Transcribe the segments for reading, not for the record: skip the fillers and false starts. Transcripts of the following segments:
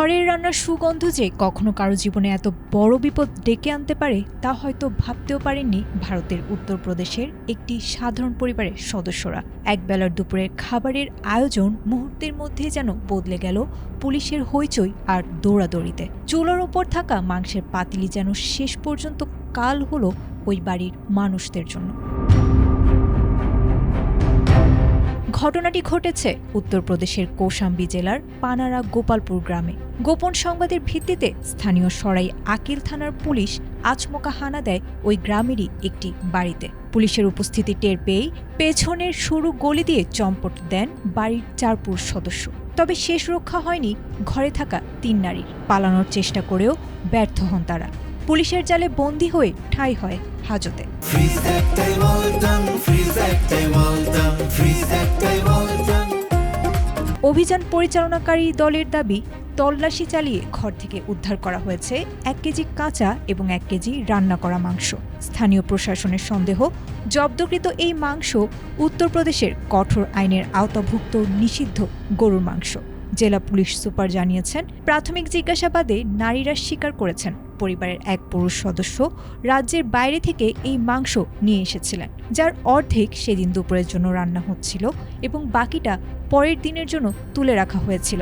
ঘরের রান্নার সুগন্ধ যে কখনো কারো জীবনে এত বড় বিপদ ডেকে আনতে পারে তা হয়তো ভাবতেও পারেননি ভারতের উত্তরপ্রদেশের একটি সাধারণ পরিবারের সদস্যরা। একবেলার দুপুরের খাবারের আয়োজন মুহূর্তের মধ্যে যেন বদলে গেল পুলিশের হইচই আর দৌড়াদৌড়িতে। চুলার ওপর থাকা মাংসের পাতিলি যেন শেষ পর্যন্ত কাল হলো ওই বাড়ির মানুষদের জন্য। ঘটনাটি ঘটেছে উত্তরপ্রদেশের কৌশাম্বী জেলার পানারা গোপালপুর গ্রামে। গোপন সংবাদের ভিত্তিতে স্থানীয় সরাই আকিল থানার পুলিশ আচমকা হানা দেয় ওই গ্রামেরই একটি বাড়িতে। পুলিশের উপস্থিতি টের পেয়েই পেছনের সরু গলি দিয়ে চম্পট দেন বাড়ির 4 পুরুষ সদস্য। তবে শেষ রক্ষা হয়নি ঘরে থাকা 3 নারীর। পালানোর চেষ্টা করেও ব্যর্থ হন তারা। পুলিশের জালে বন্দী হয়ে ঠাঁই হয় হাজতে। অভিযান পরিচালনাকারী দলের দাবি, তল্লাশি চালিয়ে ঘর থেকে উদ্ধার করা হয়েছে 1 কেজি কাঁচা এবং 1 কেজি রান্না করা মাংস। স্থানীয় প্রশাসনের সন্দেহ, জব্দকৃত এই মাংস উত্তরপ্রদেশের কঠোর আইনের আওতাভুক্ত নিষিদ্ধ গরুর মাংস। জেলা পুলিশ সুপার জানিয়েছেন, প্রাথমিক জিজ্ঞাসাবাদে নারীরা স্বীকার করেছেন পরিবারের 1 পুরুষ সদস্য রাজ্যের বাইরে থেকে এই মাংস নিয়ে এসেছিলেন, যার অর্ধেক সেদিন দুপুরের জন্য রান্না হচ্ছিল এবং বাকিটা পরের দিনের জন্য তুলে রাখা হয়েছিল।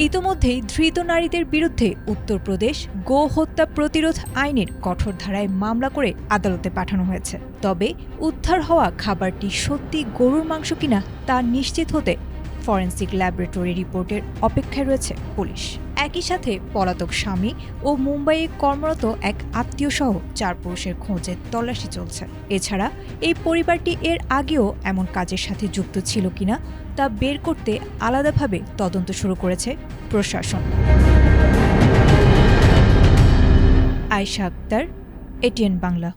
ইতোমধ্যেই ধৃত নারীদের বিরুদ্ধে উত্তরপ্রদেশ গো হত্যা প্রতিরোধ আইনের কঠোর ধারায় মামলা করে আদালতে পাঠানো হয়েছে। তবে উদ্ধার হওয়া খাবারটি সত্যি গরুর মাংস কিনা তা নিশ্চিত হতে ফরেনসিক ল্যাবরেটরি রিপোর্টের অপেক্ষায় রয়েছে পুলিশ। একই সাথে পলাতক স্বামী ও মুম্বাইয়ে কর্মরত এক আত্মীয় সহ 4 পুরুষের খোঁজে তল্লাশি চলছে। এছাড়া এই পরিবারটি এর আগেও এমন কাজের সাথে যুক্ত ছিল কিনা তা বের করতে আলাদাভাবে তদন্ত শুরু করেছে প্রশাসন। আয়েশা আক্তার, এটিএন বাংলা।